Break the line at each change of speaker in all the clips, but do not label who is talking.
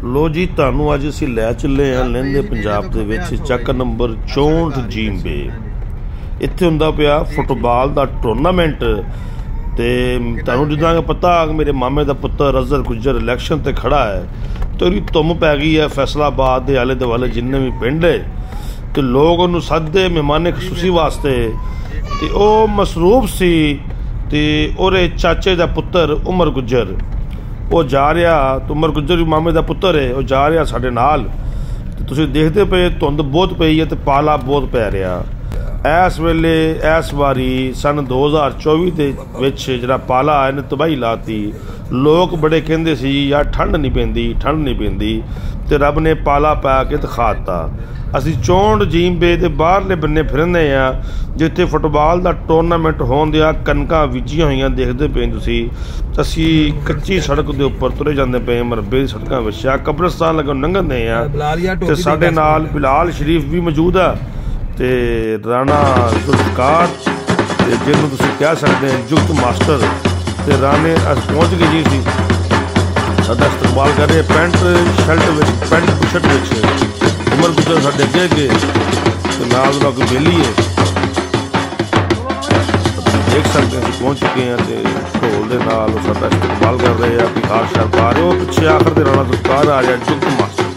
लो जी, तुहानू अज असीं लै चले हैं लਹਿੰਦੇ पंजाब दे विच ਚੱਕ नंबर 64 जींबे। इत्थे हुंदा पिया फुटबाल दा टूरनामेंट। ते तुहानू जिद्दां कि पता मेरे मामे दा पुत्तर अजहर गुज्जर इलैक्शन ते खड़ा है, तो उहदी धुम पै गई है फैसलाबाद दे आले दुआले जिन्ने भी पिंड है, तो लोग उहनू सददे मेहमाने खसूसी वास्ते। ते ओह मसरूफ सी ते ओहदे चाचे दा पुत्तर उमर गुज्जर वो जा रहा, तो उमर गुज्जर भी मामे का पुत्तर है, वो जा रहा साडे नाल। तुसीं देखते पे धुंध बहुत पई है, तो पाला बहुत पै रहा इस वेले। इस बारी सन 2024 के विच जिहड़ा पाला आया ने तबाही लाती। लोग बड़े कहंदे सी यार ठंड नहीं पैंदी, ठंड नहीं पैंदी, तो रब ने पाला पा के दिखाता। असीं 64 जींबे के बाहरले बन्ने फिरने आ, जिथे फुटबाल का टूरनामेंट होण दिया कनकां बीजियां होईयां देखते पे तुसीं। असीं कच्ची सड़क के उपर तुरे जाते पे, मरबे दी सड़कां विच आ, कब्रिस्तान लगे लंघने आ, ते साडे नाल बिलाल शरीफ भी मौजूद आ, ते राणा जुल्फकार, ते जिन्होंने तुसीं कह सकते हैं जुगत मास्टर, ते राणे अस पहुँच गए जी सी साडा इस्तकबाल कर रहे पैंट शर्ट विच, पैंट बुशर्ट विच। उमर गुज्जर साडे अगे अगे, तो नाल दा कोई बेली है, देख सकते हैं पहुँच चुके हैं, तो ढोल के नाल साडा इस्तकबाल कर रहे हैं, बिहार शहर पा रहे हो पिछे आखिर ते राणा जुल्फकार आ रहा जुगत मास्टर।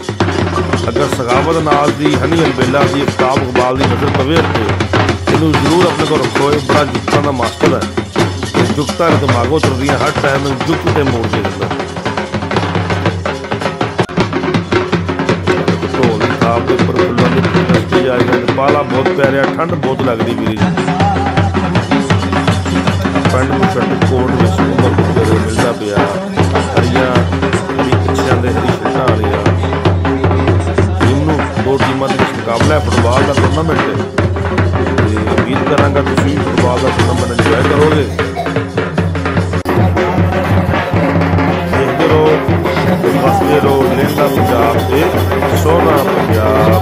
अगर सखावत नाल दी हनी अलबेला की किताब इकबाल की नजर पवे तो इनू जरूर अपने को रखो, ये बड़ा जुगतां दा मास्टर है। जुगतां दिमागों चल रही हर टाइम जुगत ते मोड़ के अंदर ढोल की थाप के उपर फुलों की जा रही है। पाला बहुत पै रहा, ठंड बहुत लगती मेरी जी। पैंट बुशर्ट कोट में उमर गुज्जर मिलता पिया, हरिया हरी पिछियां दे हरी शर्टां वालियां। दो टीमों के मुकाबला है, फुटबॉल का टूरनामेंट है। उम्मीद करांगा तुसीं फुटबॉल का टूरनामेंट इंजॉय करोगे। देखते रहो, बसते रहो लਹਿੰਦਾ पंजाब से सोहना पंजाब।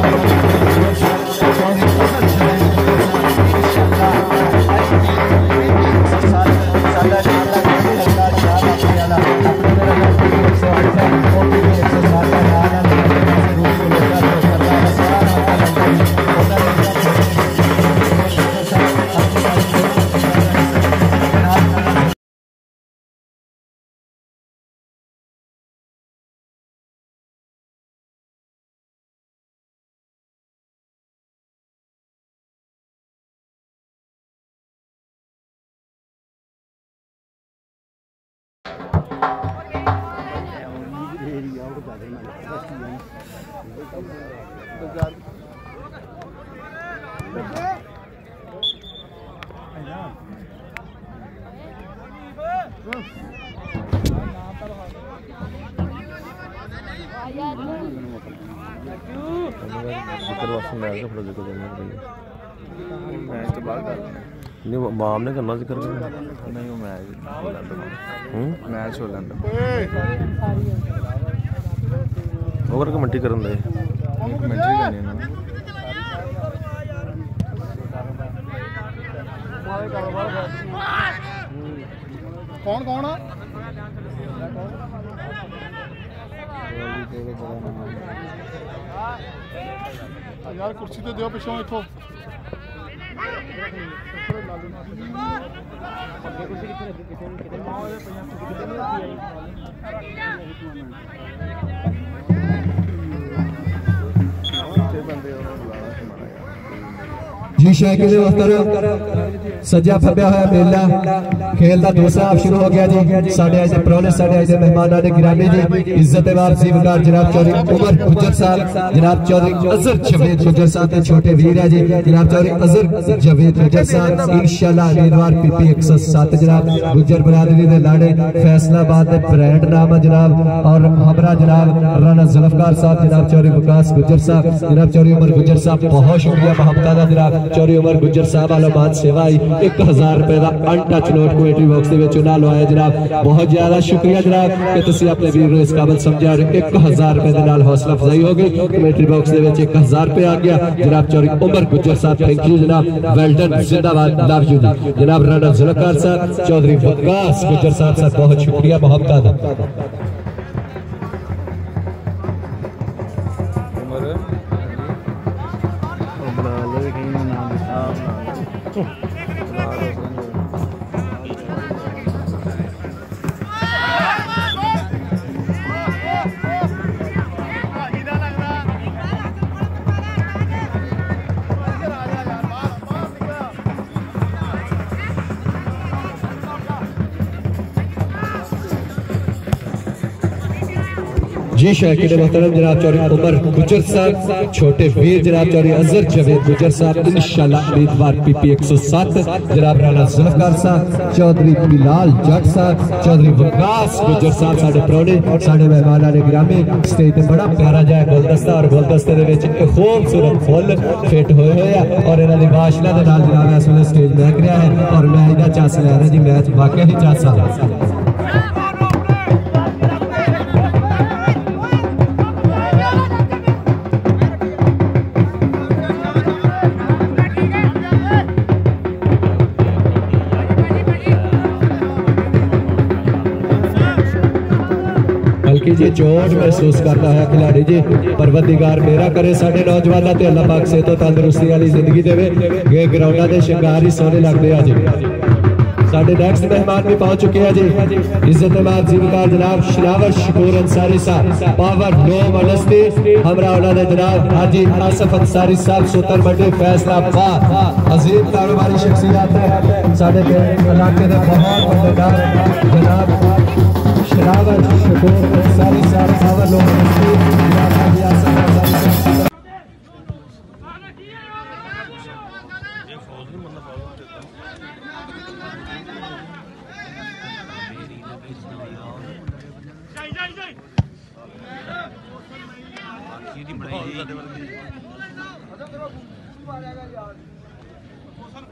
माम ने करना जिक्र नहीं, वो मैच हो लैंदा ओवर कमेंट्री करन दे, कमेंट्री करनी है ना। कौन कौन यार कुर्सी तो दो पिछों इथों
जी शायद सजा फब्या होया मेला खेल का दूसरा हाफ शुरू हो गया जी। साढ़े अज प्रोने साढ़े अज मेहमान ने गिरामी जी इज्जत वापसीकार जनाब चौधरी उमर गुज्जर साहब, जनाब चौधरी अजहर जवेद गुज्जर साहब के छोटे वीर है जी, जनाब चौधरी अजहर जवेद गुज्जर साहब इंशाल्लाह उम्मीदवार पीपी 107 जनाब गुज्जर बरादरी के लाड़े फैसलाबाद के ब्रांड नाम है जनाब। और हमरा जनाब राणा जुल्फकार साहब, जनाब चौधरी विकास गुज्जर साहब, जनाब चौधरी उमर गुज्जर साहब बहुत शुक्रिया मोहब्बत का जनाब चौधरी उमर गुज्जर साहब वालों मान सेवा आई 1000 रुपए का अनटच नोट कमेंट्री बॉक्स के चुना लवाया जनाब। बहुत ज्यादा शुक्रिया जनाब कि तुसीं अपने वीर नूं इस काबिल समझा। 1000 रुपए के नाल हौसला अफजाई हो गई। कमेंट्री बॉक्स के 1000 रुपए आ गया जनाब चौधरी उमर गुज्जर साहब, थैंक यू जनाब, वेल डन, जिंदाबाद, लव यू जनाब। राणा जुल्फकार साहब, चौधरी विकास गुज्जर साहब, बहुत शुक्रिया मोहब्बत।
उमर बना लो कहीं नाम
जी शायकीन मोहतरम जनाब चौधरी उमर गुजर साहब, छोटे वीर जनाब चौधरी अजहर जवेद गुजर साहब, इंशाल्लाह उम्मीदवार पीपी 107 जनाब राणा जुल्फकार साहब, चौधरी बिलाल जट साहब, चौधरी वकास गुजर साहब साडे प्रोने साडे मेहमान ने गिरामी स्टेज ते बड़ा प्यारा जाए गुलदस्ता और गुलदस्ते दे विच खूबसूरत फुल फिट होए हुए हैं और इन्हां दी वाशना दे नाल जनाब इस वेले स्टेज महक रहा है और मैं इहदा चांस ले रहा जी मैच वाकई ही चांस आ बल्कि जी चोट महसूस करता है खिलाड़ी जी। परवरदिगार मेरा करे साडे नौजवानों ते अल्लाह पाक से तो तंदुरुस्ती वाली जिंदगी देवे, ये ग्राउंडा दे शिंगार ही सोने लगते हैं जी। साडे नेक्स्ट मेहमान भी पहुंच चुके हैं जी, इज्जतमान जीवकार जनाब शरावर शकूर अंसारी साहब, पावर नो मनस्ती हमरा उन्होंने जनाब हाजी आसफ अंसारी साहब सूतर मंडी फैसलाबाद अजीम कारोबारी शख्सियत है साडे इलाके के बहुत बड़े नाम जनाब शरावर शकूर अंसारी साहब, पावर नो मनस्ती जनाब हाजी आसफ अंसारी साहब।
बहुत